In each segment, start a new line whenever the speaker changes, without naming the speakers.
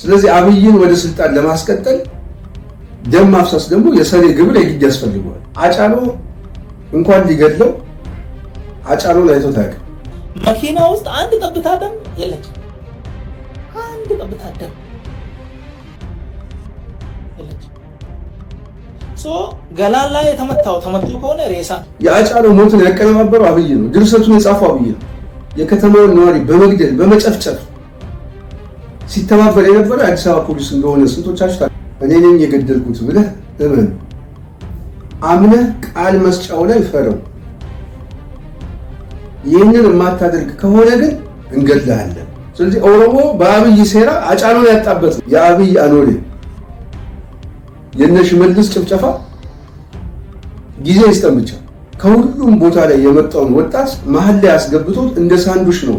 ስለዚህ አብይን ወደ ስልጣን ለማስቀጠል ደም ማፍሰስ ደግሞ የሰኔ ግብር የግድ ያስፈልገዋል። አጫሎ እንኳን ሊገድለው አጫሎን አይቶት አያውቅም።
መኪና ውስጥ አንድ ጠብታ ደም የለችም። አንድ ጠብታ ደም የለችም። ገላን ላይ ተመቶ ከሆነ ሬሳ
የአጫሎ ሞትን ያቀነባበረው አብይ ነው። ድርሰቱን የጻፈው አብይ ነው። የከተማውን ነዋሪ በመግደል በመጨፍጨፍ ሲተባበር የነበረ አዲስ አበባ ፖሊስ እንደሆነ ስንቶቻችሁ እኔ ነኝ የገደልኩት ብለህ እመን። አምነህ ቃል መስጫው ላይ ፈረው። ይህንን የማታደርግ ከሆነ ግን እንገድልሃለን። ስለዚህ ኦሮሞ በአብይ ሴራ አጫሎን ያጣበት የአብይ አኖሌ የነ ሽመልስ ጭፍጨፋ ጊዜ ይስጠን ብቻ ከሁሉም ቦታ ላይ የመጣውን ወጣት መሀል ላይ አስገብቶት እንደ ሳንዱሽ ነው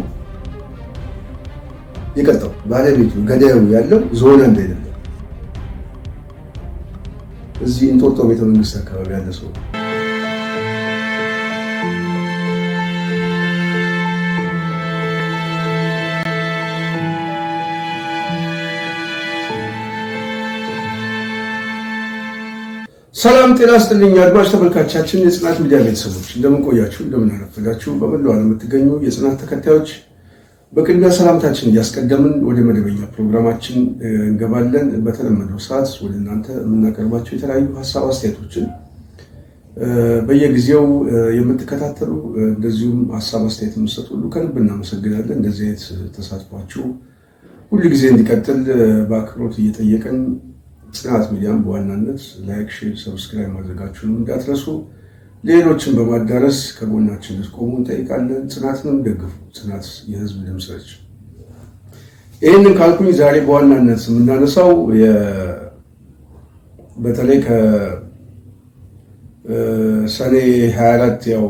የቀጣው። ባለቤቱ ገዳዩ ያለው ዞን አንድ አይደለም፣ እዚህ እንጦጦ ቤተ መንግስት አካባቢ ያለ ሰው። ሰላም ጤና ይስጥልኝ አድማጭ ተመልካቾቻችን፣ የጽናት ሚዲያ ቤተሰቦች እንደምን ቆያችሁ? እንደምን አረፈዳችሁ? በመላው ዓለም የምትገኙ የጽናት ተከታዮች በቅድሚያ ሰላምታችን እያስቀደምን ወደ መደበኛ ፕሮግራማችን እንገባለን። በተለመደው ሰዓት ወደ እናንተ የምናቀርባቸው የተለያዩ ሀሳብ አስተያየቶችን በየጊዜው የምትከታተሉ እንደዚሁም ሀሳብ አስተያየት የምትሰጡ ሁሉ ከልብ እናመሰግናለን። እንደዚህ አይነት ተሳትፏችሁ ሁሉ ጊዜ እንዲቀጥል በአክብሮት እየጠየቅን ጽናት ሚዲያን በዋናነት ላይክ፣ ሼር፣ ሰብስክራይብ ማድረጋችሁን እንዳትረሱ። ሌሎችን በማዳረስ ከጎናችን ልትቆሙ እንጠይቃለን። ጽናትንም ደግፉ። ጽናት የህዝብ ድምፅ ነች። ይህንን ካልኩኝ ዛሬ በዋናነት የምናነሳው በተለይ ከሰኔ 24 ያው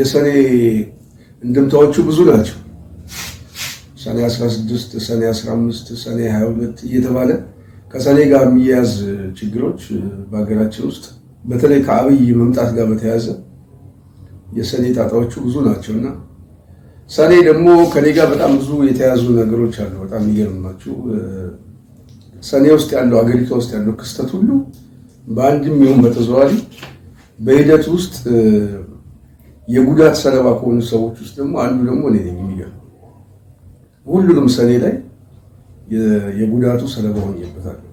የሰኔ እንድምታዎቹ ብዙ ናቸው። ሰኔ 16፣ ሰኔ 15፣ ሰኔ 22 እየተባለ ከሰኔ ጋር የሚያያዝ ችግሮች በሀገራችን ውስጥ በተለይ ከአብይ መምጣት ጋር በተያያዘ የሰኔ ጣጣዎቹ ብዙ ናቸውና ሰኔ ደግሞ ከኔ ጋር በጣም ብዙ የተያዙ ነገሮች አሉ። በጣም የሚገርማችሁ ሰኔ ውስጥ ያለው አገሪቷ ውስጥ ያለው ክስተት ሁሉ በአንድም ይሁን በተዘዋዋሪ በሂደት ውስጥ የጉዳት ሰለባ ከሆኑ ሰዎች ውስጥ ደግሞ አንዱ ደግሞ እኔ ነኝ። የሚገርም ሁሉንም ሰኔ ላይ የጉዳቱ ሰለባ ሆኜበታለሁ።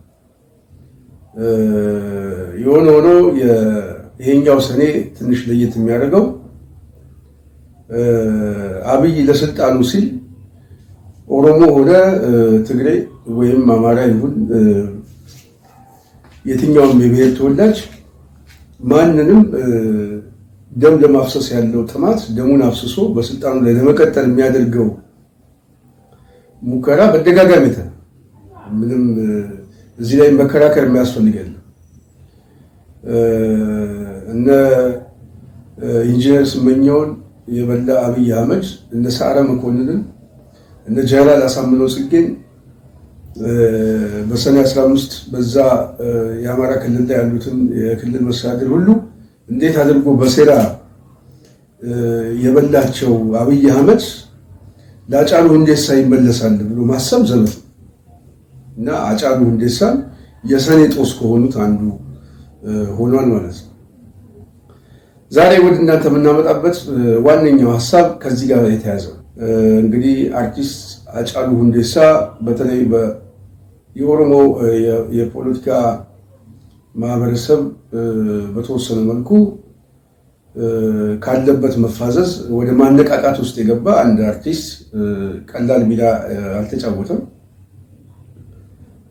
የሆነ ሆኖ ይሄኛው ሰኔ ትንሽ ለየት የሚያደርገው አብይ ለስልጣኑ ሲል ኦሮሞ ሆነ ትግሬ ወይም አማራ ይሁን የትኛውም የብሔር ተወላጅ ማንንም ደም ለማፍሰስ ያለው ጥማት ደሙን አፍስሶ በስልጣኑ ላይ ለመቀጠል የሚያደርገው ሙከራ በደጋጋሚ ምንም እዚህ ላይ መከራከር የሚያስፈልገን እነ ኢንጂነር ስመኛውን የበላ አብይ አህመድ እነ ሰዓረ መኮንንን እነ ጀነራል አሳምነው ጽጌን በሰኔ 15 በዛ የአማራ ክልል ላይ ያሉትን የክልል መስተዳድር ሁሉ እንዴት አድርጎ በሴራ የበላቸው አብይ አህመድ ለአጫሉ ሁንዴሳ ይመለሳል ብሎ ማሰብ ዘበት እና አጫሉ ሁንዴሳን የሰኔ ጦስ ከሆኑት አንዱ ሆኗል ማለት ነው። ዛሬ ወደ እናንተ የምናመጣበት ዋነኛው ሐሳብ ከዚህ ጋር የተያዘ እንግዲህ አርቲስት አጫሉ ሁንዴሳ በተለይ የኦሮሞ የፖለቲካ ማህበረሰብ በተወሰነ መልኩ ካለበት መፋዘዝ ወደ ማነቃቃት ውስጥ የገባ አንድ አርቲስት ቀላል ሜዳ አልተጫወተም።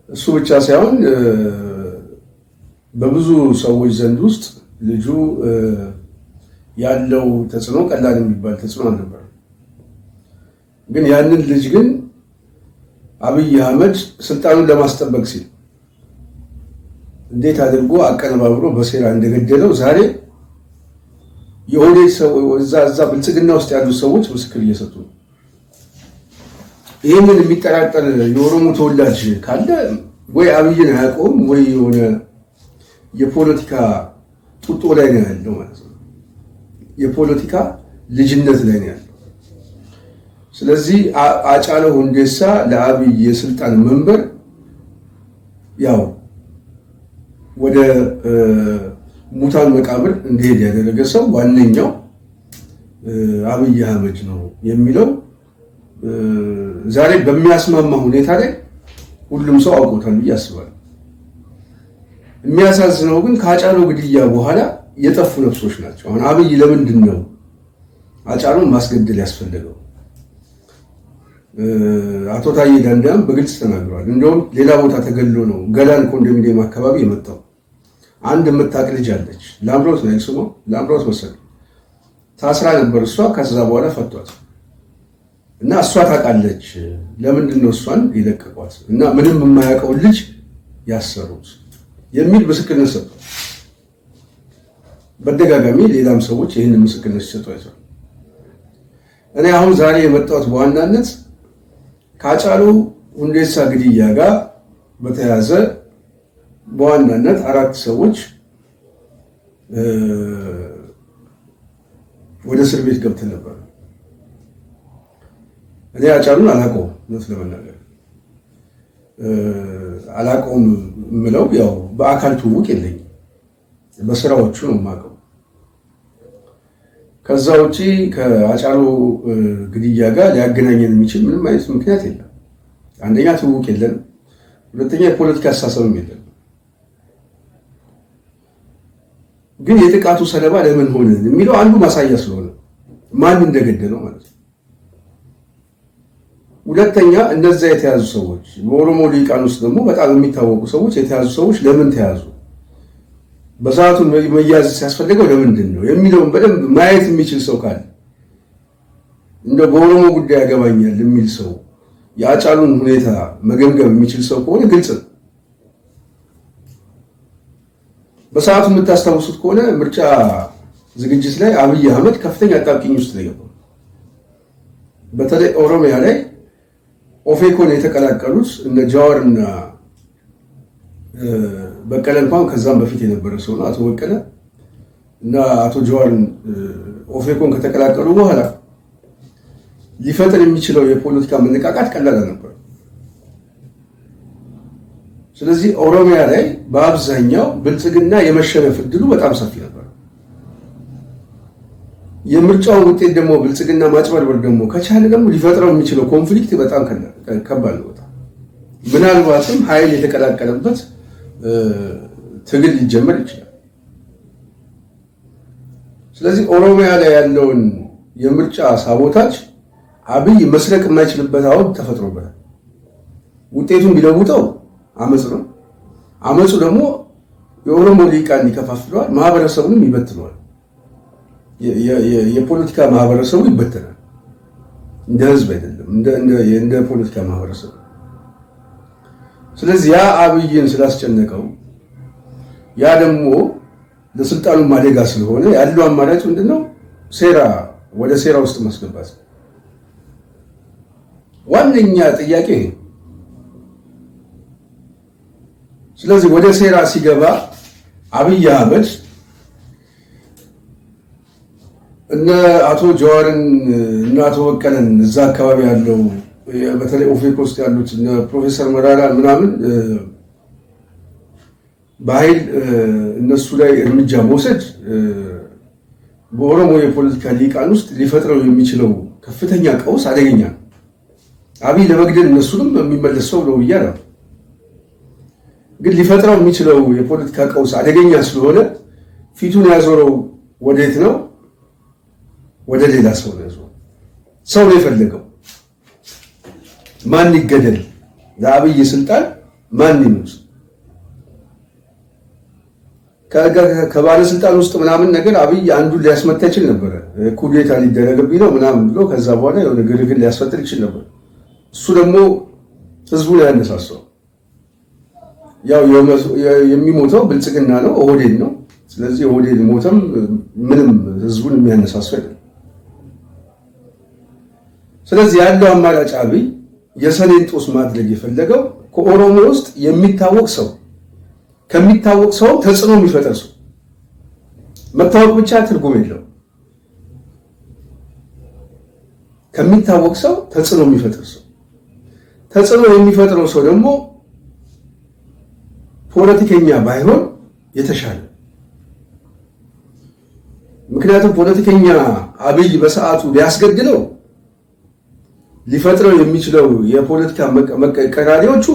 እሱ ብቻ ሳይሆን በብዙ ሰዎች ዘንድ ውስጥ ልጁ ያለው ተጽዕኖ ቀላል የሚባል ተጽዕኖ አልነበረም። ግን ያንን ልጅ ግን አብይ አህመድ ስልጣኑን ለማስጠበቅ ሲል እንዴት አድርጎ አቀነባብሮ በሴራ እንደገደለው ዛሬ የኦዴት ሰው እዛ ብልጽግና ውስጥ ያሉ ሰዎች ምስክር እየሰጡ ነው። ይህንን የሚጠራጠር የኦሮሞ ተወላጅ ካለ ወይ አብይን አያውቀውም ወይ የሆነ የፖለቲካ ጡጦ ላይ ነው ያለው ማለት ነው። የፖለቲካ ልጅነት ላይ ነው ያለው። ስለዚህ ሃጫሉ ሁንዴሳ ለአብይ የስልጣን መንበር ያው ወደ ሙታን መቃብር እንዲሄድ ያደረገ ሰው ዋነኛው አብይ አህመድ ነው የሚለው ዛሬ በሚያስማማ ሁኔታ ላይ ሁሉም ሰው አውቆታል ብዬ አስባለሁ። የሚያሳዝነው ግን ከሃጫሉ ግድያ በኋላ የጠፉ ነፍሶች ናቸው። አሁን አብይ ለምንድን ነው ሃጫሉን ማስገደል ያስፈለገው? አቶ ታዬ ዳንዳም በግልጽ ተናግረዋል። እንደውም ሌላ ቦታ ተገሎ ነው ገላን ኮንዶሚኒየም አካባቢ የመጣው። አንድ የምታውቅ ልጅ አለች፣ ላምሮት ነው ስሟ፣ ላምሮት መሰለኝ። ታስራ ነበር እሷ። ከዛ በኋላ ፈቷት እና እሷ ታውቃለች ለምንድን ነው እሷን የለቀቋት እና ምንም የማያውቀውን ልጅ ያሰሩት የሚል ምስክርነት ሰጥቷል። በደጋጋሚ ሌላም ሰዎች ይህንን ምስክርነት ሲሰጡ አይተዋል። እኔ አሁን ዛሬ የመጣሁት በዋናነት ከሃጫሉ ሁንዴሳ ግድያ ጋር በተያያዘ በዋናነት 4 ሰዎች ወደ እስር ቤት ገብተው ነበር። እኔ ሃጫሉን አላውቀውም፣ እውነት ለመናገር አላውቀውም የምለው ያው በአካል ትውውቅ የለኝም፣ በስራዎቹ ነው የማውቀው። ከዛ ውጪ ከሃጫሉ ግድያ ጋር ሊያገናኘን የሚችል ምንም አይነት ምክንያት የለም። አንደኛ ትውውቅ የለንም፣ ሁለተኛ የፖለቲካ አስተሳሰብም የለም። ግን የጥቃቱ ሰለባ ለምን ሆነን የሚለው አንዱ ማሳያ ስለሆነ ማን እንደገደለው ማለት ነው። ሁለተኛ እነዛ የተያዙ ሰዎች በኦሮሞ ሊቃን ውስጥ ደግሞ በጣም የሚታወቁ ሰዎች የተያዙ ሰዎች ለምን ተያዙ፣ በሰዓቱ መያዝ ሲያስፈልገው ለምንድን ነው የሚለውን በደንብ ማየት የሚችል ሰው ካለ እንደ በኦሮሞ ጉዳይ ያገባኛል የሚል ሰው የሃጫሉን ሁኔታ መገምገም የሚችል ሰው ከሆነ ግልጽ ነው። በሰዓቱ የምታስታውሱት ከሆነ ምርጫ ዝግጅት ላይ አብይ አህመድ ከፍተኛ አጣብቂኝ ውስጥ ነው የገባው። በተለይ ኦሮሚያ ላይ ኦፌኮን የተቀላቀሉት እነ ጃዋርና በቀለ እንኳን ከዛም በፊት የነበረ ሰው ነው አቶ በቀለ እና አቶ ጃዋርን ኦፌኮን ከተቀላቀሉ በኋላ ሊፈጠር የሚችለው የፖለቲካ መነቃቃት ቀላል ነበር። ስለዚህ ኦሮሚያ ላይ በአብዛኛው ብልጽግና የመሸነፍ ዕድሉ በጣም ሰፊ ነበር። የምርጫው ውጤት ደግሞ ብልጽግና ማጭበርበር ደግሞ ከቻለ ደግሞ ሊፈጥረው የሚችለው ኮንፍሊክት በጣም ከባድ ነው። ምናልባትም ኃይል የተቀላቀለበት ትግል ሊጀመር ይችላል። ስለዚህ ኦሮሚያ ላይ ያለውን የምርጫ ሳቦታጅ አብይ መስረቅ የማይችልበት አሁን ተፈጥሮበታል። ውጤቱን ቢለውጠው አመጽ ነው። አመጹ ደግሞ የኦሮሞ ሊቃን ይከፋፍለዋል፣ ማህበረሰቡንም ይበትነዋል። የፖለቲካ ማህበረሰቡ ይበተናል፣ እንደ ህዝብ አይደለም፣ እንደ ፖለቲካ ማህበረሰቡ። ስለዚህ ያ አብይን ስላስጨነቀው ያ ደግሞ ለስልጣኑ ማደጋ ስለሆነ ያለው አማራጭ ምንድነው? ወደ ሴራ ውስጥ ማስገባት። ዋነኛ ጥያቄ ነው። ስለዚህ ወደ ሴራ ሲገባ አብይ አህመድ እነ አቶ ጀዋርን እና አቶ በቀለን እዛ አካባቢ ያለው በተለይ ኦፌኮ ውስጥ ያሉት እነ ፕሮፌሰር መራራ ምናምን በኃይል እነሱ ላይ እርምጃ መውሰድ በኦሮሞ የፖለቲካ ሊቃን ውስጥ ሊፈጥረው የሚችለው ከፍተኛ ቀውስ አደገኛ ነው። አብይ ለመግደል እነሱንም የሚመለስ ሰው ነው ብያለሁ። ግን ሊፈጥረው የሚችለው የፖለቲካ ቀውስ አደገኛ ስለሆነ ፊቱን ያዞረው ወዴት ነው? ወደ ሌላ ሰው ነው ያዞረው። ሰው ነው የፈለገው። ማን ይገደል? ለአብይ ስልጣን ማን ይሙት? ከባለስልጣን ውስጥ ምናምን ነገር አብይ አንዱን ሊያስመታ ይችል ነበር። ኩዴታ ሊደረግብኝ ነው ምናምን ብሎ ከዛ በኋላ የሆነ ግርግር ሊያስፈጥር ይችል ነበር። እሱ ደግሞ ህዝቡን ያነሳሳው። ያው የሚሞተው ብልጽግና ነው፣ ኦህዴድ ነው። ስለዚህ ኦህዴድ ሞተም ምንም ህዝቡን የሚያነሳሳው አይደለም። ስለዚህ ያለው አማራጭ አብይ የሰኔን ጦስ ማድረግ የፈለገው ከኦሮሞ ውስጥ የሚታወቅ ሰው ከሚታወቅ ሰው ተጽዕኖ የሚፈጠር ሰው። መታወቅ ብቻ ትርጉም የለው። ከሚታወቅ ሰው ተጽዕኖ የሚፈጥር ሰው ተጽዕኖ የሚፈጥረው ሰው ደግሞ ፖለቲከኛ ባይሆን የተሻለ። ምክንያቱም ፖለቲከኛ አብይ በሰዓቱ ሊያስገድለው ሊፈጥረው የሚችለው የፖለቲካ መቀራሪዎቹ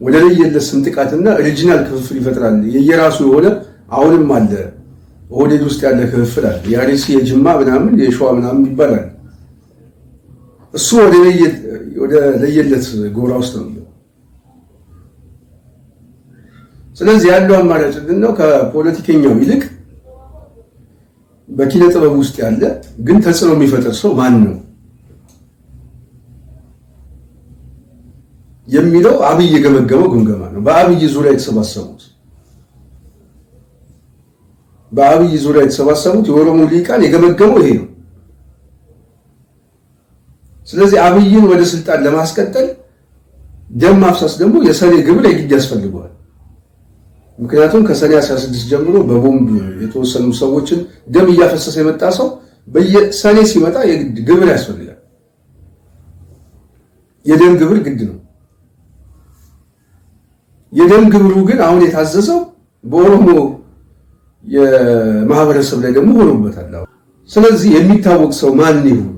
ወደ ለየለት ስንጥቃትና ኦሪጂናል ክፍፍል ይፈጥራል። የየራሱ የሆነ አሁንም አለ ኦህዴድ ውስጥ ያለ ክፍፍል አለ። የአርሲ የጅማ ምናምን የሸዋ ምናምን ይባላል። እሱ ወደ ለየለት ጎራ ውስጥ ነው። ስለዚህ ያለው አማራጭ ምንድነው? ከፖለቲከኛው ይልቅ በኪነ ጥበብ ውስጥ ያለ ግን ተጽዕኖ የሚፈጥር ሰው ማን ነው የሚለው አብይ የገመገመው ግምገማ ነው። በአብይ ዙሪያ የተሰባሰቡት የኦሮሞ ሊቃን የገመገመው ይሄ ነው። ስለዚህ አብይን ወደ ስልጣን ለማስቀጠል ደም ማፍሰስ ደግሞ የሰኔ ግብር የግድ ያስፈልገዋል። ምክንያቱም ከሰኔ 16 ጀምሮ በቦምብ የተወሰኑ ሰዎችን ደም እያፈሰሰ የመጣ ሰው በየሰኔ ሲመጣ የግድ ግብር ያስፈልጋል። የደም ግብር ግድ ነው። የደም ግብሩ ግን አሁን የታዘዘው በኦሮሞ የማህበረሰብ ላይ ደግሞ ሆኖበታል። ስለዚህ የሚታወቅ ሰው ማን ይሁን?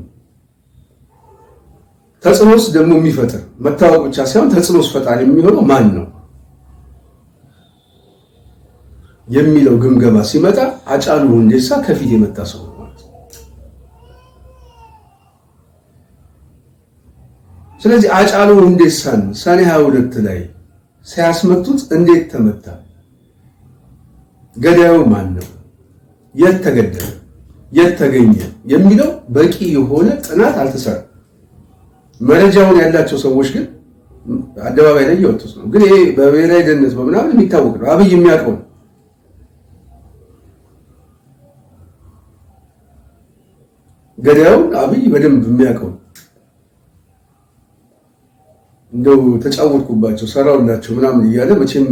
ተጽዕኖስ ደግሞ የሚፈጥር መታወቅ ብቻ ሳይሆን ተጽዕኖስ ፈጣሪ የሚሆነው ማን ነው የሚለው ግምገማ ሲመጣ ሃጫሉ ሁንዴሳ ከፊት የመጣ ሰው ማለት ነው። ስለዚህ ሃጫሉ ሁንዴሳን ሰኔ 22 ላይ ሲያስመቱት እንዴት ተመታ? ገዳዩ ማን ነው? የት ተገደለ? የት ተገኘ? የሚለው በቂ የሆነ ጥናት አልተሰራም። መረጃውን ያላቸው ሰዎች ግን አደባባይ ላይ እየወጡት ነው። ግን ይሄ በብሔራዊ ደህንነት በምናምን የሚታወቅ ነው። አብይ የሚያውቀው ነው። ገዳዩን አብይ በደንብ የሚያውቀው ነው። እንደው ተጫወትኩባቸው ሰራውላቸው ምናምን እያለ መቼም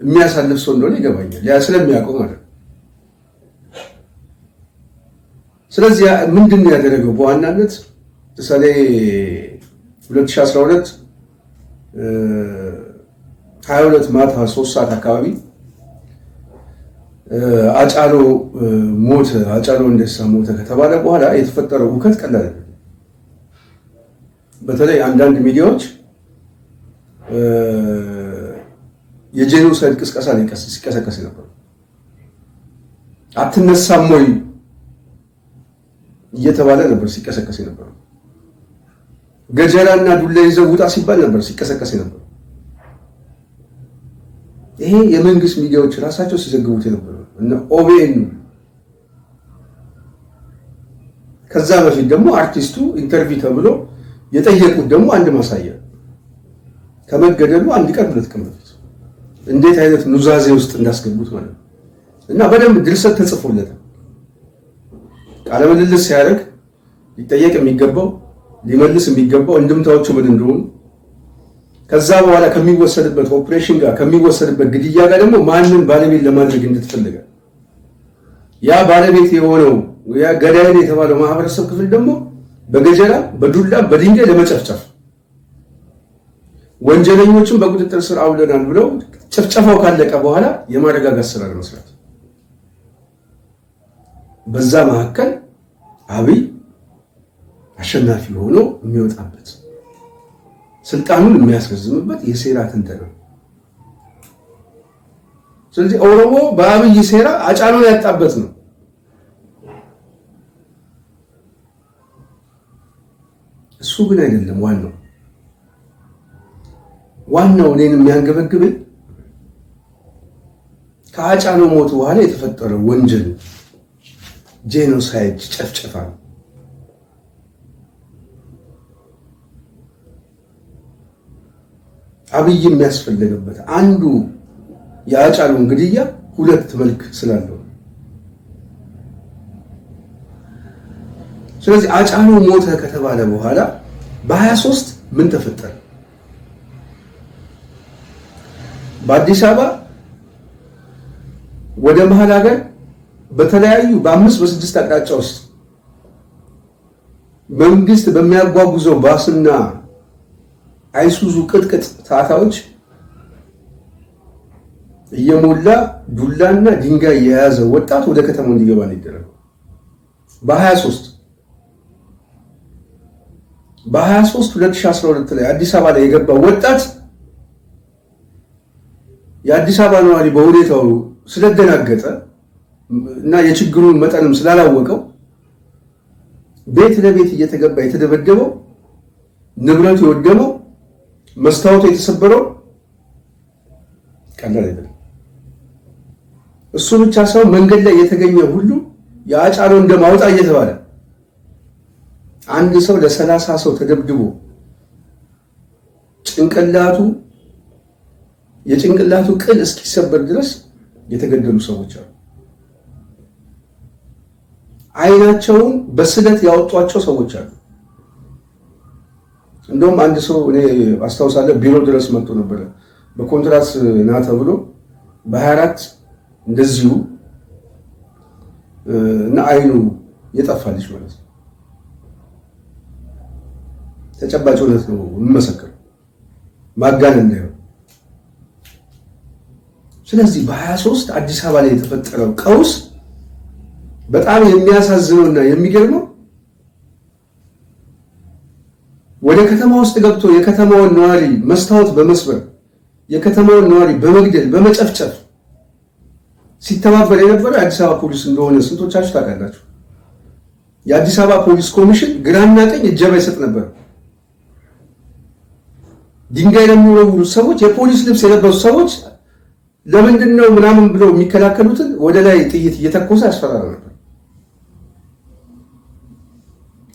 የሚያሳልፍ ሰው እንደሆነ ይገባኛል። ያ ስለሚያውቀው ማለት ነው። ስለዚህ ምንድን ነው ያደረገው? በዋናነት ሰኔ 2012 22 ማታ 3 ሰዓት አካባቢ ሃጫሉ ሞተ፣ ሃጫሉ ሁንዴሳ ሞተ ከተባለ በኋላ የተፈጠረው ሁከት ቀላል አይደለም። በተለይ አንዳንድ ሚዲያዎች የጄኖሳይድ ቅስቀሳ ሲቀሰቀስ ነበር። አትነሳም ወይ እየተባለ ነበር ሲቀሰቀስ ነበር። ገጀራና ዱላ ይዘው ውጣ ሲባል ነበር ሲቀሰቀስ ነበር። ይሄ የመንግስት ሚዲያዎች ራሳቸው ሲዘግቡት ነበር እና ኦቤን። ከዛ በፊት ደግሞ አርቲስቱ ኢንተርቪው ተብሎ የጠየቁት ደግሞ አንድ ማሳያ ከመገደሉ አንድ ቀን 2 ቀን በፊት እንዴት አይነት ኑዛዜ ውስጥ እንዳስገቡት ማለት ነው። እና በደንብ ድርሰት ተጽፎለታል። ቃለ ምልልስ ሲያደርግ ሊጠየቅ የሚገባው ሊመልስ የሚገባው እንድምታዎቹ ምን እንደሆኑ ከዛ በኋላ ከሚወሰድበት ኦፕሬሽን ጋር ከሚወሰድበት ግድያ ጋር ደግሞ ማንን ባለቤት ለማድረግ እንድትፈልጋ ያ ባለቤት የሆነው ያ ገዳይ የተባለው ማህበረሰብ ክፍል ደግሞ በገጀራ በዱላ በድንጋይ ለመጨፍጨፍ ወንጀለኞችን በቁጥጥር ስር አውለናል ብለው ጭፍጨፋው ካለቀ በኋላ የማረጋጋት ስራ ለመስራት በዛ መካከል አብይ አሸናፊ ሆኖ የሚወጣበት ስልጣኑን የሚያስረዝምበት የሴራ ትንተና። ስለዚህ ኦሮሞ በአብይ ሴራ ሃጫሉን ያጣበት ነው። እሱ ግን አይደለም ዋናው እኔን የሚያንገበግበኝ ከሃጫሉ ሞት በኋላ የተፈጠረው ወንጀል ጄኖሳይድ ጨፍጨፋ ነው። አብይ የሚያስፈልግበት አንዱ የሃጫሉን ግድያ 2 መልክ ስላለው። ስለዚህ ሃጫሉ ሞተ ከተባለ በኋላ በ23 ምን ተፈጠረ? በአዲስ አበባ ወደ መሃል ሀገር በተለያዩ በ5 በ6 አቅጣጫ ውስጥ መንግስት በሚያጓጉዘው ባስና አይሱዙ ቅጥቅጥ ታታዎች እየሞላ ዱላና ድንጋይ የያዘ ወጣት ወደ ከተማው እንዲገባ ነው ይደረገው። በ23 2012 ላይ አዲስ አበባ ላይ የገባው ወጣት የአዲስ አበባ ነዋሪ በሁኔታው ስለደናገጠ እና የችግሩን መጠንም ስላላወቀው ቤት ለቤት እየተገባ የተደበደበው፣ ንብረቱ የወደመው፣ መስታወቱ የተሰበረው ቀላል አይደለም። እሱ ብቻ ሰው መንገድ ላይ የተገኘ ሁሉ የአጫሉን እንደማውጣ እየተባለ አንድ ሰው ለ30 ሰው ተደብድቦ የጭንቅላቱ ቅል እስኪሰበር ድረስ የተገደሉ ሰዎች አሉ። አይናቸውን በስለት ያወጧቸው ሰዎች አሉ። እንደውም አንድ ሰው እኔ አስታውሳለሁ ቢሮ ድረስ መጥቶ ነበር በኮንትራት ና ተብሎ በ24 እንደዚሁ እና አይኑ የጠፋልሽ ማለት ነው። ተጨባጭ እውነት ነው የምመሰክረው፣ ማጋነን ነው። ስለዚህ በ23 አዲስ አበባ ላይ የተፈጠረው ቀውስ በጣም የሚያሳዝነውና የሚገርመው ወደ ከተማ ውስጥ ገብቶ የከተማውን ነዋሪ መስታወት በመስበር የከተማውን ነዋሪ በመግደል በመጨፍጨፍ ሲተባበር የነበረ የአዲስ አበባ ፖሊስ እንደሆነ ስንቶቻችሁ ታውቃላችሁ? የአዲስ አበባ ፖሊስ ኮሚሽን ግራና ቀኝ እጀባ ይሰጥ ነበር። ድንጋይ ለሚወረውሩ ሰዎች የፖሊስ ልብስ የለበሱ ሰዎች ለምንድን ነው ምናምን ብለው የሚከላከሉትን ወደ ላይ ጥይት እየተኮሰ ያስፈራራ ነበር።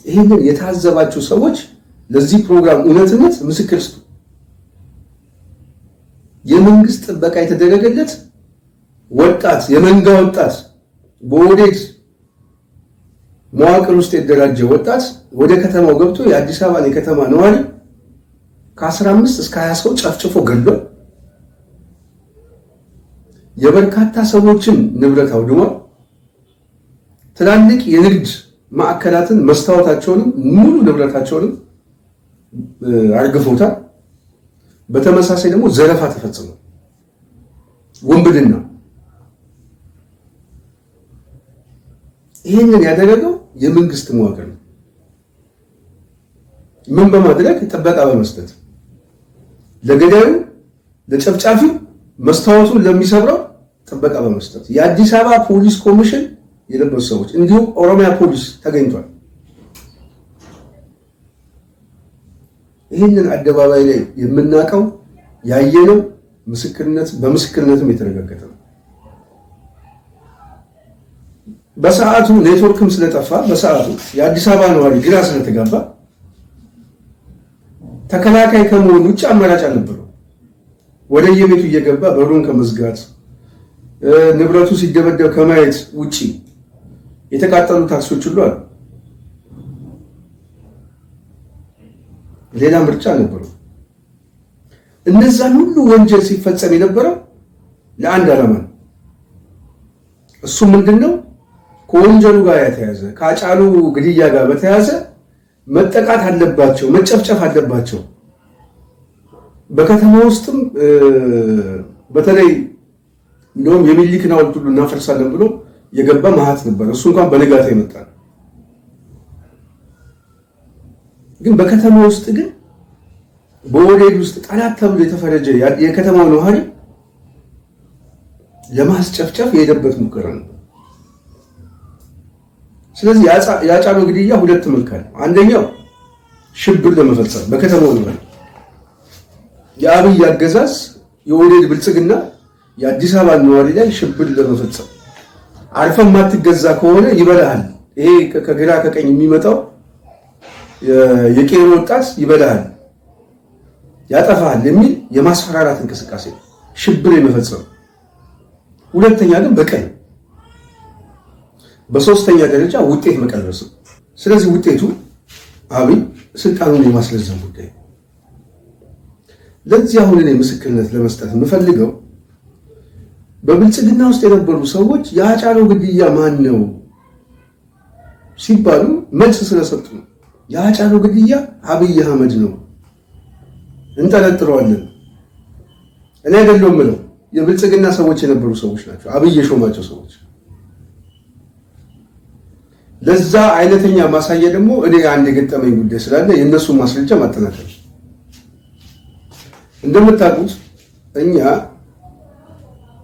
ይህንን የታዘባችሁ ሰዎች ለዚህ ፕሮግራም እውነትነት ምስክር ስጡ። የመንግስት ጥበቃ የተደረገለት ወጣት የመንጋ ወጣት በወዴት መዋቅር ውስጥ የተደራጀ ወጣት ወደ ከተማው ገብቶ የአዲስ አበባን የከተማ ነዋሪ ከ15 እስከ 20 ሰው ጨፍጭፎ ገድሏል። የበርካታ ሰዎችን ንብረት አውድሟል። ትላልቅ የንግድ ማዕከላትን መስታወታቸውንም ሙሉ ንብረታቸውንም አርግፎታል። በተመሳሳይ ደግሞ ዘረፋ ተፈጽሟል። ወንብድና። ይህንን ያደረገው የመንግስት መዋቅር ነው። ምን በማድረግ ጥበቃ በመስጠት ለገዳዩ ለጨፍጫፊው መስታወቱን ለሚሰብረው ጥበቃ በመስጠት የአዲስ አበባ ፖሊስ ኮሚሽን የለበሱ ሰዎች እንዲሁም ኦሮሚያ ፖሊስ ተገኝቷል። ይህንን አደባባይ ላይ የምናውቀው ያየነው ምስክርነት በምስክርነትም የተረጋገጠ ነው። በሰዓቱ ኔትወርክም ስለጠፋ በሰዓቱ የአዲስ አበባ ነዋሪ ግራ ስለተጋባ ተከላካይ ከመሆኑ ውጭ አማራጭ አልነበረው። ወደ የቤቱ እየገባ በሩን ከመዝጋት ንብረቱ ሲደበደብ ከማየት ውጪ የተቃጠሉ ታክሲዎች ሁሉ አሉ። ሌላ ምርጫ አልነበረው። እነዛን ሁሉ ወንጀል ሲፈጸም የነበረው ለአንድ ዓላማ ነው። እሱ ምንድነው? ከወንጀሉ ጋር የተያዘ ከአጫሉ ግድያ ጋር በተያዘ መጠቃት አለባቸው፣ መጨፍጨፍ አለባቸው። በከተማ ውስጥም በተለይ እንደውም የሚኒሊክን ሐውልት ሁሉ እናፈርሳለን ብሎ የገባ መሀት ነበር። እሱ እንኳን በንጋታ የመጣ ነው። ግን በከተማ ውስጥ ግን በወዴድ ውስጥ ጠላት ተብሎ የተፈረጀ የከተማው ነዋሪ ለማስጨፍጨፍ የሄደበት ሙከራ ነው። ስለዚህ የአጫሉ ግድያ ሁለት መልክ አለው። አንደኛው ሽብር ለመፈጸም በከተማው ነዋሪ የአብይ አገዛዝ የወዴድ ብልጽግና የአዲስ አበባ ነዋሪ ላይ ሽብር ለመፈጸም አርፈን ማትገዛ ከሆነ ይበላሃል፣ ይሄ ከግራ ከቀኝ የሚመጣው የቄሮ ወጣት ይበላሃል፣ ያጠፋሃል የሚል የማስፈራራት እንቅስቃሴ ሽብር የመፈጸም። ሁለተኛ ግን በቀል፣ በሶስተኛ ደረጃ ውጤት መቀልበስ። ስለዚህ ውጤቱ አብይ ስልጣኑን የማስረዘም ጉዳይ። ለዚህ አሁን እኔ ምስክርነት ለመስጠት የምፈልገው በብልጽግና ውስጥ የነበሩ ሰዎች የአጫሉ ግድያ ማን ነው ሲባሉ መልስ ስለሰጡ ነው። የሃጫሉ ግድያ አብይ አህመድ ነው እንጠረጥረዋለን። እኔ አይደለሁም የምለው የብልጽግና ሰዎች የነበሩ ሰዎች ናቸው፣ አብይ የሾማቸው ሰዎች። ለዛ አይነተኛ ማሳያ ደግሞ እኔ አንድ የገጠመኝ ጉዳይ ስላለ የእነሱን ማስረጃ ማጠናከር። እንደምታውቁት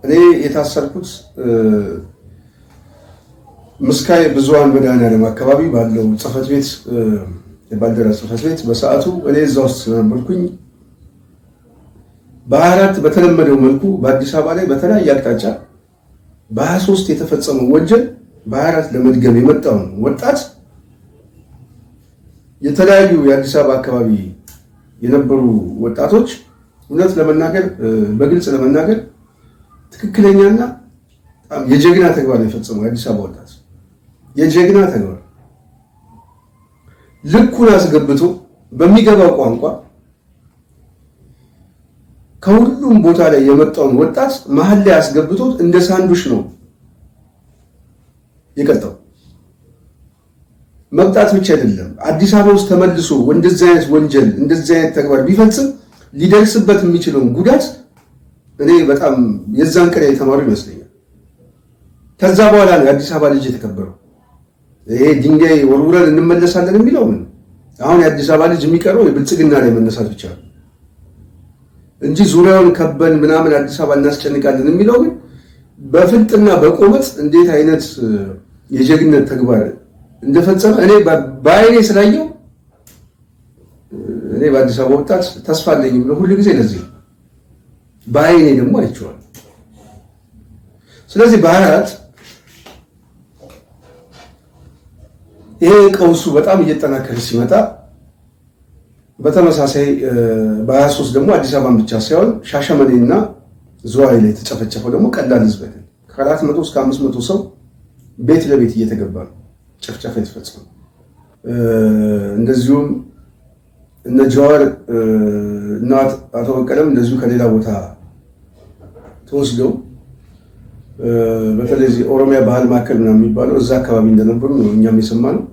እኔ የታሰርኩት ምስካየ ብዙኃን መድኃኔዓለም አካባቢ ባለው ጽሕፈት ቤት የባልደራስ ጽሕፈት ቤት በሰዓቱ እኔ እዛ ውስጥ ስለነበርኩኝ በ24 በተለመደው መልኩ በአዲስ አበባ ላይ በተለያየ አቅጣጫ በ23 የተፈጸመው ወንጀል በ24 ለመድገም የመጣውን ወጣት የተለያዩ የአዲስ አበባ አካባቢ የነበሩ ወጣቶች እውነት ለመናገር በግልጽ ለመናገር ትክክለኛና በጣም የጀግና ተግባር ነው የፈጸመው የአዲስ አበባ ወጣት። የጀግና ተግባር ልኩን አስገብቶ በሚገባው ቋንቋ ከሁሉም ቦታ ላይ የመጣውን ወጣት መሀል ላይ አስገብቶት እንደ ሳንዱሽ ነው የቀጣው። መቅጣት ብቻ አይደለም፣ አዲስ አበባ ውስጥ ተመልሶ እንደዚህ አይነት ወንጀል እንደዚህ አይነት ተግባር ቢፈጽም ሊደርስበት የሚችለውን ጉዳት እኔ በጣም የዛን ቀን የተማሩ ይመስለኛል። ከዛ በኋላ ነው የአዲስ አበባ ልጅ የተከበረው። ይሄ ድንጋይ ወርውረን እንመለሳለን የሚለው ምን አሁን የአዲስ አበባ ልጅ የሚቀረው የብልጽግና ላይ መነሳት ብቻ ነው እንጂ ዙሪያውን ከበን ምናምን አዲስ አበባ እናስጨንቃለን የሚለው ግን በፍልጥና በቆመጥ እንዴት አይነት የጀግነት ተግባር እንደፈጸመ እኔ በአይኔ ስላየው እኔ በአዲስ አበባ ወጣት ተስፋ አለኝ ብሎ ሁሉ ጊዜ ለዚህ በአይኔ ደግሞ አይቼዋለሁ። ስለዚህ በ24 ይሄ ቀውሱ በጣም እየተጠናከረ ሲመጣ በተመሳሳይ በ23 ደግሞ አዲስ አበባን ብቻ ሳይሆን ሻሸመኔና ዝዋይ ላይ የተጨፈጨፈው ደግሞ ቀላል ህዝብ አይደለም። ከ400 እስከ 500 ሰው ቤት ለቤት እየተገባ ነው ጭፍጨፋ የተፈጸመው። እንደዚሁም እነ ጀዋር እና አቶ በቀለም እንደዚሁ ከሌላ ቦታ ተወስደው በተለይ ኦሮሚያ ባህል ማዕከል ምናምን የሚባለው እዛ አካባቢ እንደነበሩ ነው እኛም የሰማነው።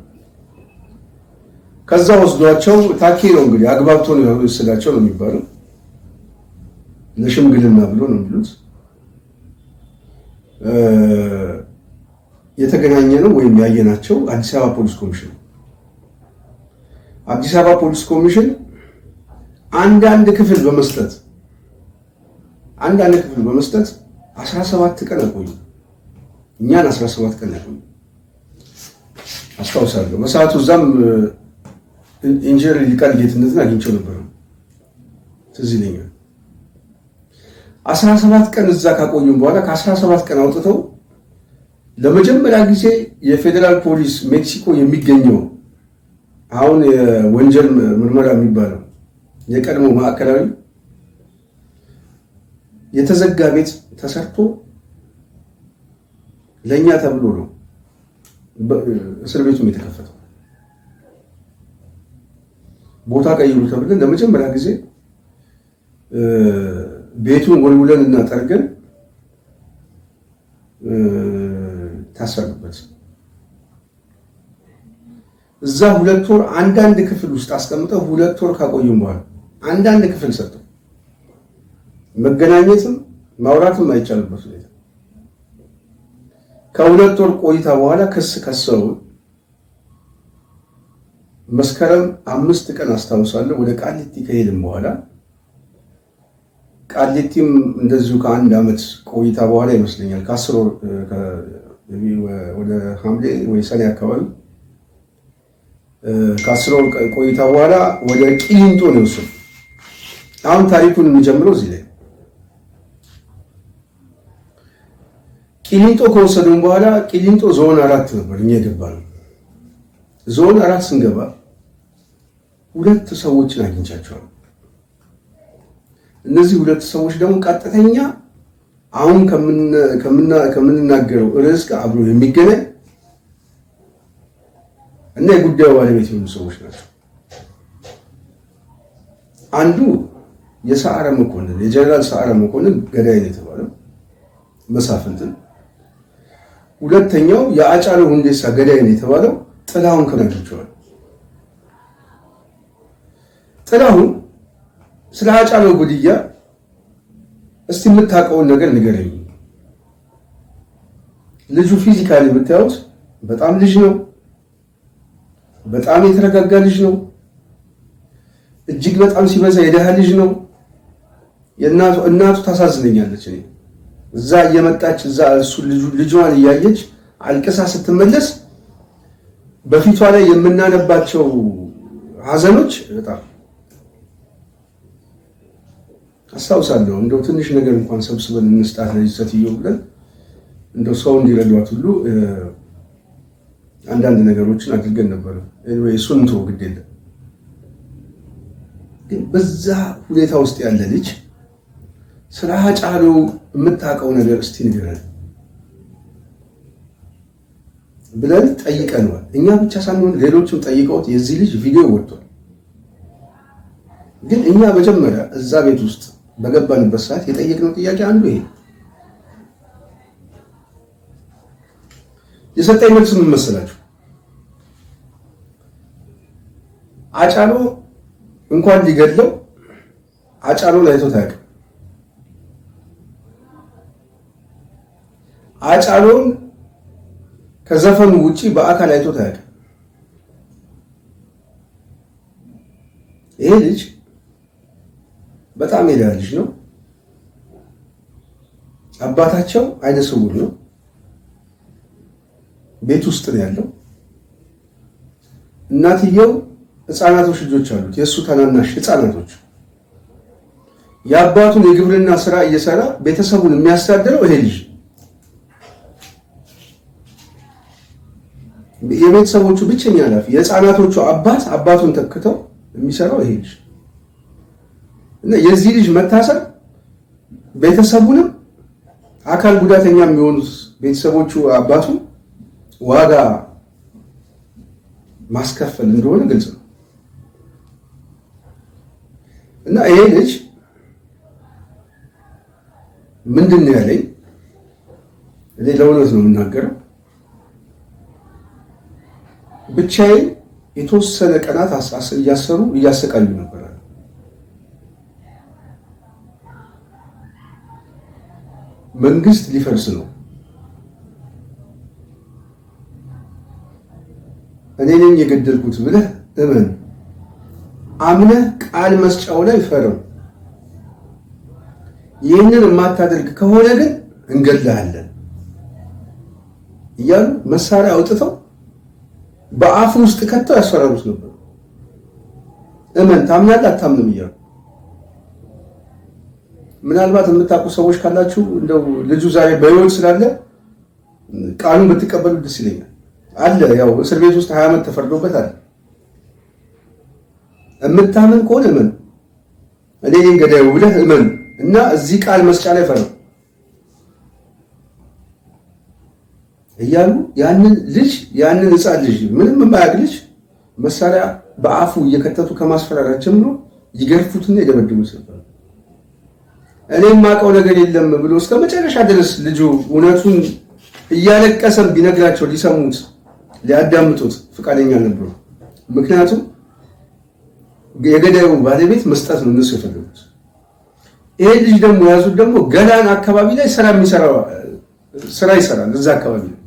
ከዛ ወስዷቸው ታኬ ነው እንግዲህ አግባብቶ ነው የወሰዳቸው ነው የሚባለው። ለሽምግልና ብሎ ነው የሚሉት። የተገናኘ ነው ወይም ያየናቸው አዲስ አበባ ፖሊስ ኮሚሽን አዲስ አበባ ፖሊስ ኮሚሽን አንዳንድ ክፍል በመስጠት 17 ቀን አቆዩ። እኛን 17 ቀን አቆዩ። አስታውሳለሁ በሰዓቱ እዛም ኢንጂነር ሊቃል ጌትነትን አግኝቼው ነበር። ትዝ ይለኛል። 17 ቀን እዛ ካቆዩም በኋላ ከ17 ቀን አውጥተው ለመጀመሪያ ጊዜ የፌዴራል ፖሊስ ሜክሲኮ የሚገኘው አሁን የወንጀል ምርመራ የሚባለው የቀድሞ ማዕከላዊ የተዘጋ ቤት ተሰርቶ ለኛ ተብሎ ነው እስር ቤቱም የተከፈተው። ቦታ ቀይሩ ተብለን ለመጀመሪያ ጊዜ ቤቱን ወልውለን እና ጠርገን ታሰርንበት። እዛ 2 ወር አንዳንድ ክፍል ውስጥ አስቀምጠው 2 ወር ካቆዩም በኋላ አንዳንድ ክፍል ሰጠው። መገናኘትም ማውራትም አይቻልበት ሁኔታ ከ2 ወር ቆይታ በኋላ ክስ ከሰው መስከረም 5 ቀን አስታውሳለሁ ወደ ቃሊቲ ከሄድን በኋላ ቃሊቲም እንደዚሁ ከ1 ዓመት ቆይታ በኋላ ይመስለኛል ከ10 ወር ወደ ሐምሌ ወይ ሰኔ አካባቢ ከ10 ወር ቆይታ በኋላ ወደ ቂሊንጦ ነው የወሰዱት። አሁን ታሪኩን የሚጀምረው እዚህ ላይ ቂሊንጦ ከወሰዱን በኋላ ቂሊንጦ ዞን 4 ነበር እኛ የገባነው። ዞን 4 ስንገባ 2 ሰዎችን አግኝቻቸዋለሁ። እነዚህ 2 ሰዎች ደግሞ ቀጥተኛ አሁን ከምንናገረው ርዕስ ጋር አብሮ የሚገናኝ እና የጉዳዩ ባለቤት የሆኑ ሰዎች ናቸው። አንዱ የሰዓረ መኮንን የጀነራል ሰዓረ መኮንን ገዳይ ነው የተባለው መሳፍንትን፣ ሁለተኛው የአጫሉ ሁንዴሳ ገዳይ ነው የተባለው ጥላሁን ከናቸዋል። ጥላሁን ስለ ሃጫሉ ግድያ እስቲ የምታውቀውን ነገር ንገረኝ። ልጁ ፊዚካሊ የምታዩት በጣም ልጅ ነው። በጣም የተረጋጋ ልጅ ነው። እጅግ በጣም ሲበዛ የደሃ ልጅ ነው። እናቱ ታሳዝነኛለች። እኔ እዛ እየመጣች እዛ እሱ ልጇን እያየች አልቅሳ ስትመለስ በፊቷ ላይ የምናነባቸው ሀዘኖች በጣም አስታውሳለሁ። እንደው ትንሽ ነገር እንኳን ሰብስበን እንስጣት ለዚህ ሴትዮ ብለን እንደው ሰው እንዲረዷት ሁሉ አንዳንድ ነገሮችን አድርገን ነበር። እሱን እንተው ግድ የለም። ግን በዛ ሁኔታ ውስጥ ያለ ልጅ ስለ ሃጫሉ የምታውቀው ነገር እስቲ ንገረን ብለን ጠይቀነዋል። እኛ ብቻ ሳንሆን ሌሎችም ጠይቀውት የዚህ ልጅ ቪዲዮ ወጥቷል። ግን እኛ መጀመሪያ እዛ ቤት ውስጥ በገባንበት ሰዓት የጠየቅነው ጥያቄ አንዱ ይሄ የሰጠኝ መልስ ምን መሰላችሁ? ሃጫሉ እንኳን ሊገድለው ሃጫሉን አይቶት አያውቅም። ሃጫሉን ከዘፈኑ ውጪ በአካል አይቶት አያውቅም። ይሄ ልጅ በጣም የደሃ ልጅ ነው። አባታቸው አይነ ስውር ነው። ቤት ውስጥ ነው ያለው። እናትየው ህፃናቶች ልጆች አሉት፣ የእሱ ታናናሽ ህፃናቶች። የአባቱን የግብርና ስራ እየሰራ ቤተሰቡን የሚያስተዳድረው ይሄ ልጅ። የቤተሰቦቹ ብቸኛ ኃላፊ፣ የህፃናቶቹ አባት አባቱን ተክተው የሚሰራው ይሄ ልጅ እና የዚህ ልጅ መታሰር ቤተሰቡንም አካል ጉዳተኛ የሚሆኑት ቤተሰቦቹ አባቱ ዋጋ ማስከፈል እንደሆነ ግልጽ ነው። እና ይሄ ልጅ ምንድን ነው ያለኝ? እኔ ለእውነት ነው የምናገረው። ብቻዬን የተወሰነ ቀናት እያሰሩ እያሰቃዩ ነበር። መንግስት ሊፈርስ ነው፣ እኔ ነኝ የገደልኩት ብለህ እመን፣ አምነህ ቃል መስጫው ላይ ፈርም። ይህንን የማታደርግ ከሆነ ግን እንገድልሃለን እያሉ መሳሪያ አውጥተው በአፉ ውስጥ ከተው ያስፈራሩት ነበር። እመን፣ ታምናለህ አታምንም እያሉ። ምናልባት የምታውቁ ሰዎች ካላችሁ እንደው ልጁ ዛሬ በህይወት ስላለ ቃሉን ብትቀበሉ ደስ ይለኛል። አለ ያው እስር ቤት ውስጥ 20 ዓመት ተፈርዶበታል። የምታምን ከሆነ እመን፣ እኔ ነኝ ገዳዩ ብለህ እመን እና እዚህ ቃል መስጫ ላይ ፈርም እያሉ ያንን ልጅ ያንን ህፃን ልጅ ምንም የማያውቅ ልጅ መሳሪያ በአፉ እየከተቱ ከማስፈራራት ጀምሮ ይገርፉትና ይደበድቡት ነበር። እኔ የማውቀው ነገር የለም ብሎ እስከ መጨረሻ ድረስ ልጁ እውነቱን እያለቀሰም ቢነግራቸው ሊሰሙት ሊያዳምጡት ፈቃደኛ ነበሩ። ምክንያቱም የገዳዩ ባለቤት መስጠት ነው እነሱ የፈለጉት። ይሄ ልጅ ደግሞ ያዙት ደግሞ ገላን አካባቢ ላይ ስራ ይሰራል። እዛ አካባቢ ነው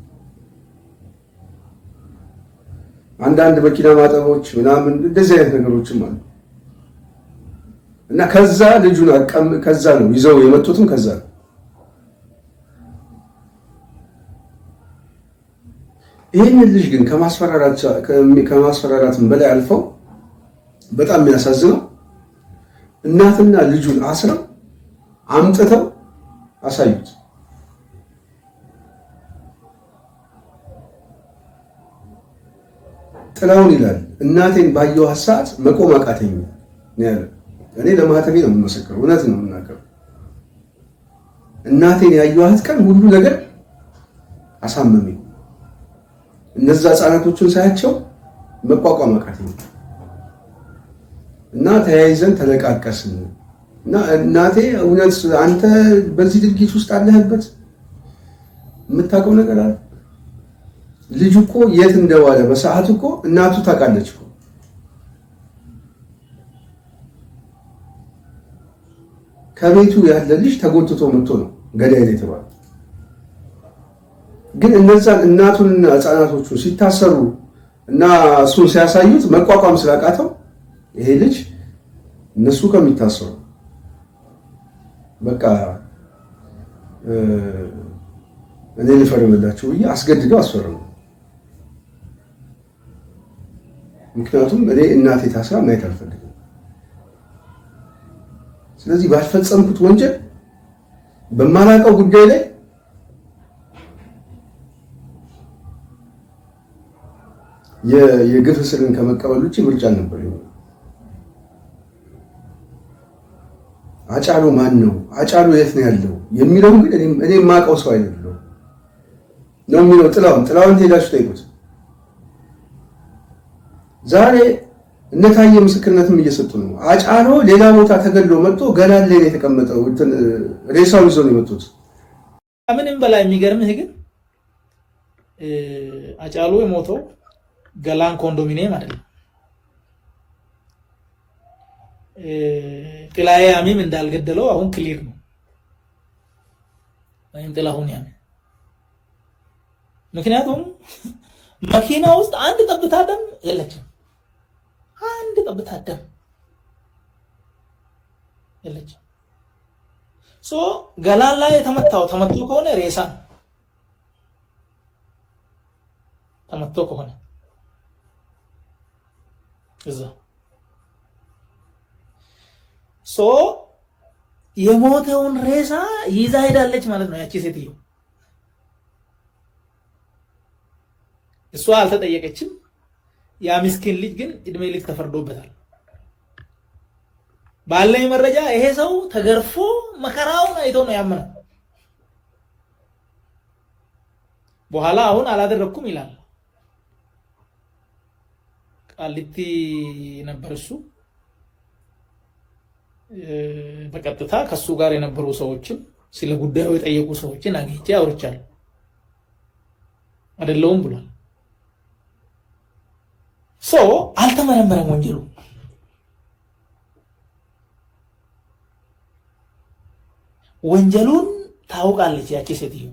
አንዳንድ መኪና ማጠቦች ምናምን እንደዚህ አይነት ነገሮችም አሉ። እና ከዛ ልጁን ከዛ ነው ይዘው የመጡትም ከዛ ነው። ይህንን ልጅ ግን ከማስፈራራትም በላይ አልፈው በጣም የሚያሳዝነው እናትና ልጁን አስረው አምጥተው አሳዩት። ጥላሁን ይላል እናቴን ባየኋት ሰዓት መቆም አቃተኝ ነው ያለው። እኔ ለማህተቤ ነው የምመሰክረው፣ እውነት ነው የምናገረው። እናቴን ያየኋት ቀን ሁሉ ነገር አሳመመኝ። እነዛ ህፃናቶቹን ሳያቸው መቋቋም አቃተኝ እና ተያይዘን ተለቃቀስን እና እናቴ እውነት አንተ በዚህ ድርጊት ውስጥ አለህበት የምታውቀው ነገር አለ? ልጁ እኮ የት እንደዋለ በሰዓቱ እኮ እናቱ ታውቃለች እኮ ከቤቱ ያለ ልጅ ተጎትቶ መጥቶ ነው ገዳይ ነው የተባለው። ግን እነዛን እናቱንና ህፃናቶቹን ሲታሰሩ እና እሱን ሲያሳዩት መቋቋም ስላቃተው ይሄ ልጅ እነሱ ከሚታሰሩ በቃ እኔ ልፈርምላቸው ብዬ አስገድደው አስፈረሙ። ምክንያቱም እኔ እናቴ ታስራ ማየት አልፈልግም። ስለዚህ ባልፈጸምኩት ወንጀል በማላውቀው ጉዳይ ላይ የግፍ እስርን ከመቀበል ውጭ ምርጫ ነበር። አጫሉ ማን ነው? አጫሉ የት ነው ያለው የሚለው ግን እኔ የማውቀው ሰው አይደለም ነው የሚለው። ጥላውን ሄዳችሁ ጠይቁት። ዛሬ እነታየ ምስክርነትም እየሰጡ ነው። አጫሉ ሌላ ቦታ ተገድሎ መጥቶ ገላን ላይ ነው የተቀመጠው። ሬሳው ይዞ ነው የመጡት።
ከምንም በላይ የሚገርምህ ግን አጫሉ የሞተው ገላን ኮንዶሚኒየም አይደለም። ጥላዬ ያሚም እንዳልገደለው አሁን ክሊር ነው። ወይም ጥላሁን ያሚ ምክንያቱም መኪና ውስጥ አንድ ጠብታ ደም የለችም። አንድ ጠብታ ደም የለችም። ገላን ላይ ተመቶ ከሆነ ሬሳ ተመቶ ከሆነ እዛ የሞተውን ሬሳ ይዛ ሄዳለች ማለት ነው ያቺ ሴትዮ። እሷ አልተጠየቀችም። ያ ምስኪን ልጅ ግን እድሜ ልክ ተፈርዶበታል። ባለኝ መረጃ ይሄ ሰው ተገርፎ መከራውን አይቶ ነው ያመነው። በኋላ አሁን አላደረኩም ይላል። ቃሊቲ ነበር እሱ። በቀጥታ ከሱ ጋር የነበሩ ሰዎችን ስለ ጉዳዩ የጠየቁ ሰዎችን አግኝቼ አውርቻለሁ። አይደለውም ብሏል። አልተመረመረም ወንጀሉ። ወንጀሉን ታውቃለች ያቺ ሴትዮ።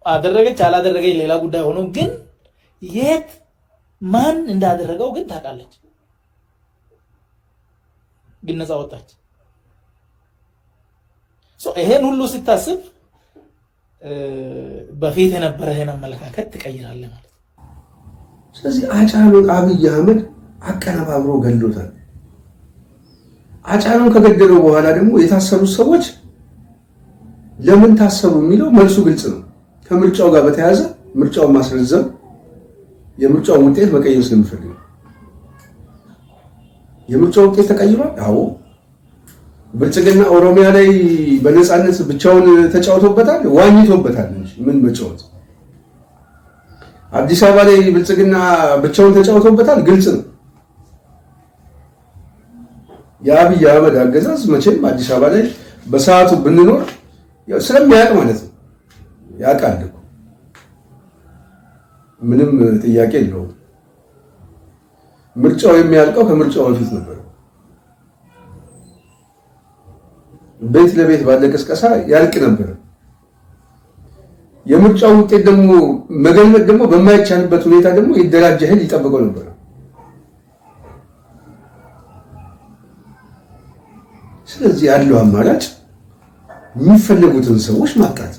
አደረገች አላደረገች ሌላ ጉዳይ ሆኖ ግን የት ማን እንዳደረገው ግን ታውቃለች። ግን ነፃ ወጣች። ይሄን ሁሉ ስታስብ በፊት የነበረህን አመለካከት ትቀይራለህ ማለት ነው።
ስለዚህ አጫሉን አብይ አህመድ አቀነባብሮ ገድሎታል። አጫሉን ከገደለው በኋላ ደግሞ የታሰሩት ሰዎች ለምን ታሰሩ የሚለው መልሱ ግልጽ ነው። ከምርጫው ጋር በተያያዘ ምርጫውን ማስረዘም የምርጫው ውጤት መቀየር ስለሚፈልግ ነው። የምርጫው ውጤት ተቀይሯል። አዎ ብልጽግና ኦሮሚያ ላይ በነፃነት ብቻውን ተጫውቶበታል፣ ዋኝቶበታል እንጂ ምን መጫወት። አዲስ አበባ ላይ ብልጽግና ብቻውን ተጫውቶበታል፣ ግልጽ ነው። የአብይ አህመድ አገዛዝ መቼም አዲስ አበባ ላይ በሰዓቱ ብንኖር ስለሚያውቅ ማለት ነው። ያውቃል እኮ ምንም ጥያቄ የለውም። ምርጫው የሚያልቀው ከምርጫው በፊት ነበር። ቤት ለቤት ባለ ቅስቀሳ ያልቅ ነበር። የምርጫው ውጤት ደግሞ መገልበጥ ደግሞ በማይቻልበት ሁኔታ ደግሞ ይደራጀ ኃይል ይጠብቀው ነበር። ስለዚህ ያለው አማራጭ የሚፈልጉትን ሰዎች ማጥቃት።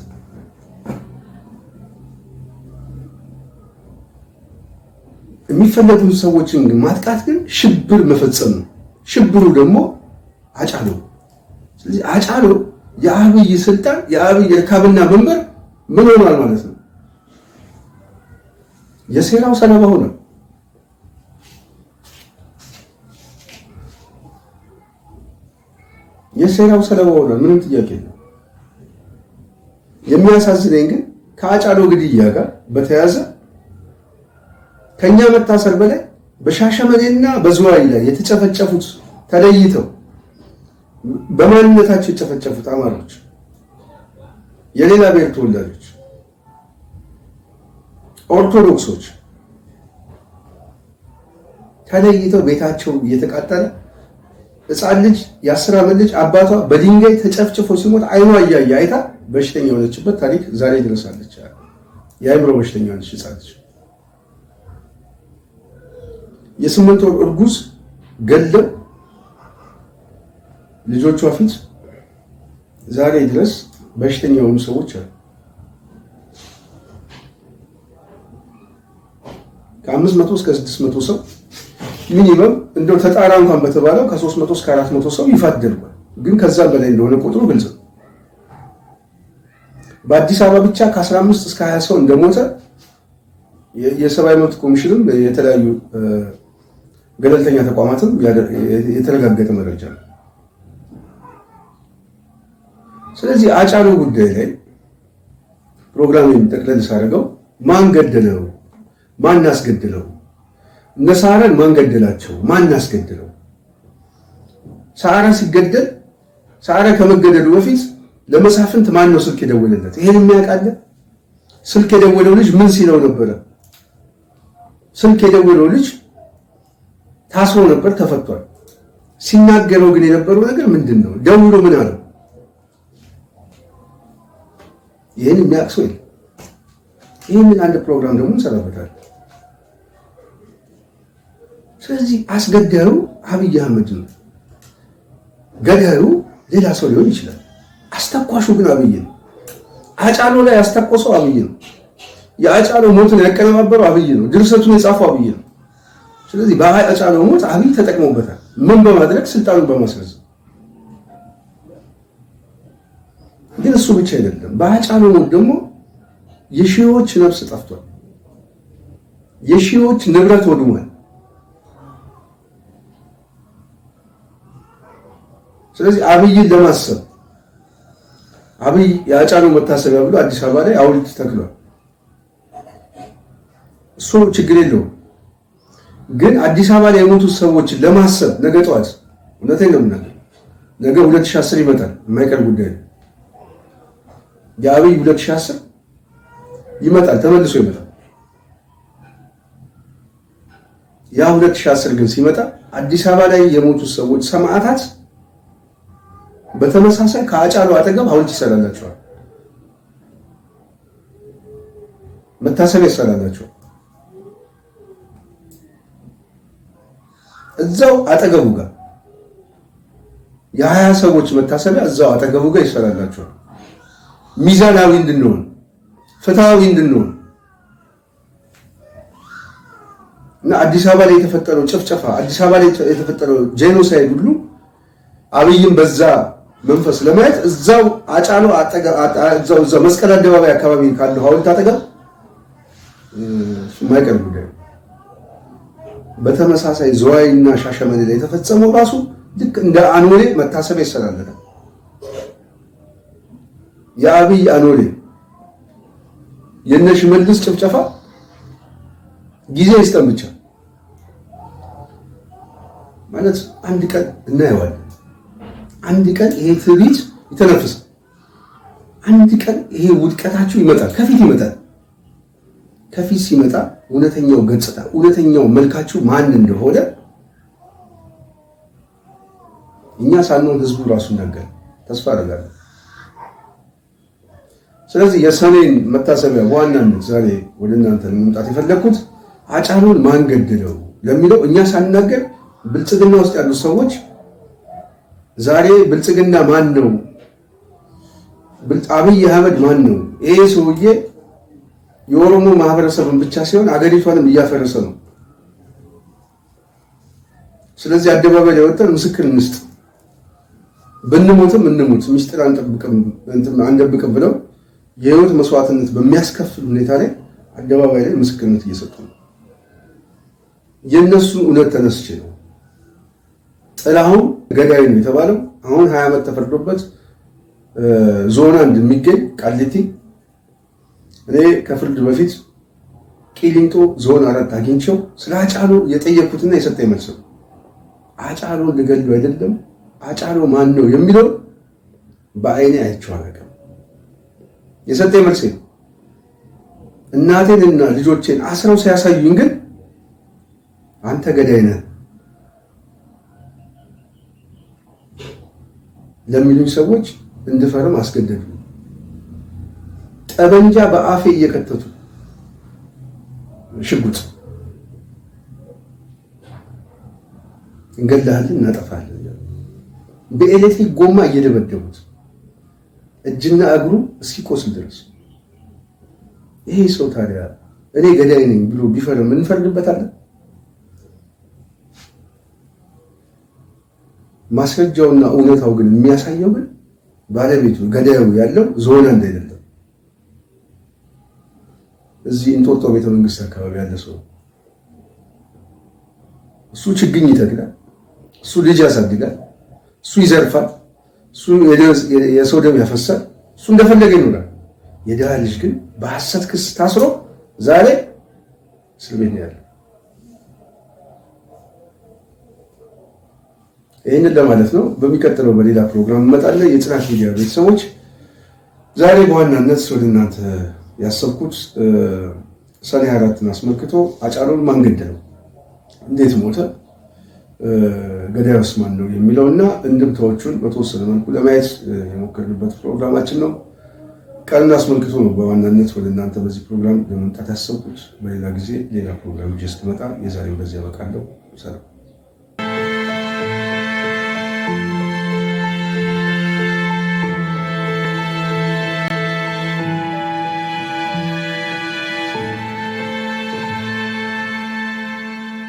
የሚፈልጉትን ሰዎችን ማጥቃት ግን ሽብር መፈጸም ነው። ሽብሩ ደግሞ አጫሉ። ስለዚህ አጫሉ የአብይ ስልጣን የአብይ ርካብና መንበር ምን ሆኗል ማለት ነው? የሴራው ሰለባ ሆነ። የሴራው ሰለባ ሆነ። ምንም ጥያቄ የለም። የሚያሳዝነኝ ግን ከአጫሉ ግድያ ጋር በተያያዘ ከኛ መታሰር በላይ በሻሸመኔና በዝዋይ ላይ የተጨፈጨፉት ተለይተው በማንነታቸው የተጨፈጨፉት አማሮች፣ የሌላ ብሔር ተወላጆች፣ ኦርቶዶክሶች ተለይተው ቤታቸው እየተቃጠለ ሕፃን ልጅ የ10 ዓመት ልጅ አባቷ በድንጋይ ተጨፍጭፎ ሲሞት አይኗ እያየ አይታ በሽተኛ የሆነችበት ታሪክ ዛሬ ድረሳለች። የአእምሮ በሽተኛ የሆነች ሕፃን ልጅ የ8 ወር እርጉዝ ገለው ልጆቿ ፊት ዛሬ ድረስ በሽተኛ የሆኑ ሰዎች አሉ። ከ500 እስከ 600 ሰው ሚኒመም እንደው ተጣራ እንኳን በተባለው ከ300 እስከ 400 ሰው ይፋደርባል። ግን ከዛ በላይ እንደሆነ ቁጥሩ ግልጽ ነው። በአዲስ አበባ ብቻ ከ15 እስከ 20 ሰው እንደሞተ የሰብአዊ መብት ኮሚሽንም የተለያዩ ገለልተኛ ተቋማትም የተረጋገጠ መረጃ ነው። ስለዚህ አጫሉ ጉዳይ ላይ ፕሮግራም ጠቅለል ሳደርገው ማን ገደለው? ማን አስገደለው? እነ ሳራን ማን ገደላቸው? ማን አስገደለው? ሳራ ሲገደል ሳራ ከመገደሉ በፊት ለመሳፍንት ማን ነው ስልክ የደወለለት? ይሄን የሚያውቃለ? ስልክ የደወለው ልጅ ምን ሲለው ነበረ? ስልክ የደወለው ልጅ ታስሮ ነበር፣ ተፈቷል። ሲናገረው ግን የነበረው ነገር ምንድን ነው? ደውሎ ምን አለው? ይሄን የሚያውቅ ሰው የለም። ይሄንን አንድ ፕሮግራም ደግሞ እንሰራበታለን። ስለዚህ አስገዳዩ አብይ አህመድ ነው። ገዳዩ ሌላ ሰው ሊሆን ይችላል። አስተኳሹ ግን አብይ ነው። አጫሎ ላይ ያስተኮሰው አብይ ነው። የአጫሎ ሞትን ያቀነባበረው አብይ ነው። ድርሰቱን የጻፈው አብይ ነው። ስለዚህ በአጫሎ ሞት አብይ ተጠቅሞበታል። ምን በማድረግ? ስልጣኑን በማስረዘም። ግን እሱ ብቻ አይደለም። በአጫሎ ሞት ደግሞ የሺዎች ነፍስ ጠፍቷል። የሺዎች ንብረት ወድሟል። ስለዚህ አብይን ለማሰብ አብይ የአጫሉ መታሰቢያ ብሎ አዲስ አበባ ላይ ሐውልት ተክሏል። እሱ ችግር የለውም። ግን አዲስ አበባ ላይ የሞቱ ሰዎችን ለማሰብ ነገ ጠዋት እውነቴን ነው የምናገር፣ ነገ 2010 ይመጣል፣ የማይቀር ጉዳይ ነው። የአብይ 2010 ይመጣል፣ ተመልሶ ይመጣል። ያ 2010 ግን ሲመጣ አዲስ አበባ ላይ የሞቱ ሰዎች ሰማዕታት በተመሳሳይ ከአጫሉ አጠገብ ሐውልት ይሰራላቸዋል፣ መታሰቢያ ይሰራላቸዋል። እዛው አጠገቡ ጋር የ20 ሰዎች መታሰቢያ እዛው አጠገቡ ጋር ይሰራላቸዋል። ሚዛናዊ እንድንሆን፣ ፍትሃዊ እንድንሆን እና አዲስ አበባ ላይ የተፈጠረው ጭፍጨፋ፣ አዲስ አበባ ላይ የተፈጠረው ጄኖሳይድ ሁሉ አብይን በዛ መንፈስ ለማየት እዛው አጫሎ እዛው መስቀል አደባባይ አካባቢ ካለው ሐውልት አጠገብ የማይቀር ጉዳይ። በተመሳሳይ ዝዋይና ሻሸመኔ ላይ የተፈጸመው ራሱ ልክ እንደ አኖሌ መታሰቢያ ይሰራለታል። የአብይ አኖሌ የነ ሽመልስ ጭፍጨፋ ጊዜ ይስጠን ብቻ ማለት አንድ ቀን እናየዋለን። አንድ ቀን ይሄ ትዕቢት ይተነፍሳል። አንድ ቀን ይሄ ውድቀታችሁ ይመጣል፣ ከፊት ይመጣል። ከፊት ሲመጣ እውነተኛው ገጽታ፣ እውነተኛው መልካችሁ ማን እንደሆነ እኛ ሳንሆን ህዝቡ ራሱ ይናገራል። ተስፋ አደርጋለሁ። ስለዚህ የሰሜን መታሰቢያ በዋናነት ዛሬ ወደ እናንተ መምጣት የፈለኩት አጫሉን ማን ገደለው ለሚለው እኛ ሳንናገር ብልጽግና ውስጥ ያሉ ሰዎች ዛሬ ብልጽግና ማን ነው? አብይ አህመድ ማን ነው? ይሄ ሰውዬ የኦሮሞ ማህበረሰብን ብቻ ሳይሆን አገሪቷንም እያፈረሰ ነው። ስለዚህ አደባባይ ላይ ወጥተን ምስክር እንስጥ፣ ብንሞትም እንሙት፣ ሚስጥር አንደብቅም ብለው የህይወት መስዋዕትነት በሚያስከፍል ሁኔታ ላይ አደባባይ ላይ ምስክርነት እየሰጡ ነው። የነሱን እውነት ተነስቼ ነው ጥላሁን ገዳይ ነው የተባለው አሁን 20 ዓመት ተፈርዶበት ዞን 1 የሚገኝ ቃሊቲ፣ እኔ ከፍርድ በፊት ቂሊንጦ ዞን 4 አግኝቼው ስለ አጫሉ የጠየኩትና የሰጠኝ መልስ ነው። አጫሉን ልገሉ አይደለም፣ አጫሉ ማን ነው የሚለው በአይኔ አይቼው አላውቅም። የሰጠኝ መልስ ነው። እናቴንና ልጆቼን አስረው ሲያሳዩኝ ግን አንተ ገዳይ ነህ ለሚሉኝ ሰዎች እንድፈርም አስገደዱ። ጠበንጃ በአፌ እየከተቱ ሽጉጥ እንገላለን እናጠፋለን በኤሌክትሪክ ጎማ እየደበደቡት እጅና እግሩ እስኪቆስል ድረስ። ይሄ ሰው ታዲያ እኔ ገዳይ ነኝ ብሎ ቢፈርም እንፈርድበታለን? ማስረጃውና እውነታው ግን የሚያሳየው ግን ባለቤቱ ገዳዩ ያለው ዞን አንድ አይደለም። እዚህ እንጦጦ ቤተመንግስት አካባቢ ያለ ሰው እሱ ችግኝ ይተክላል፣ እሱ ልጅ ያሳድጋል፣ እሱ ይዘርፋል፣ እሱ የሰው ደም ያፈሳል፣ እሱ እንደፈለገ ይኖራል። የድሃ ልጅ ግን በሐሰት ክስ ታስሮ ዛሬ እስር ቤት ነው ያለው። ይህንን ለማለት ነው። በሚቀጥለው በሌላ ፕሮግራም እንመጣለን። የጽናት ሚዲያ ቤተሰቦች ዛሬ በዋናነት ወደ እናንተ ያሰብኩት ሰኔ 24ን አስመልክቶ ሃጫሉን ማን ገደለው፣ እንዴት ሞተ፣ ገዳዩስ ማን ነው የሚለውና እንድምታዎቹን በተወሰነ መልኩ ለማየት የሞከርንበት ፕሮግራማችን ነው። ቀንን አስመልክቶ ነው በዋናነት ወደ እናንተ በዚህ ፕሮግራም ለመምጣት ያሰብኩት። በሌላ ጊዜ ሌላ ፕሮግራም ይዤ እስክመጣ የዛሬው በዚህ ያበቃለሁ። ሰላም።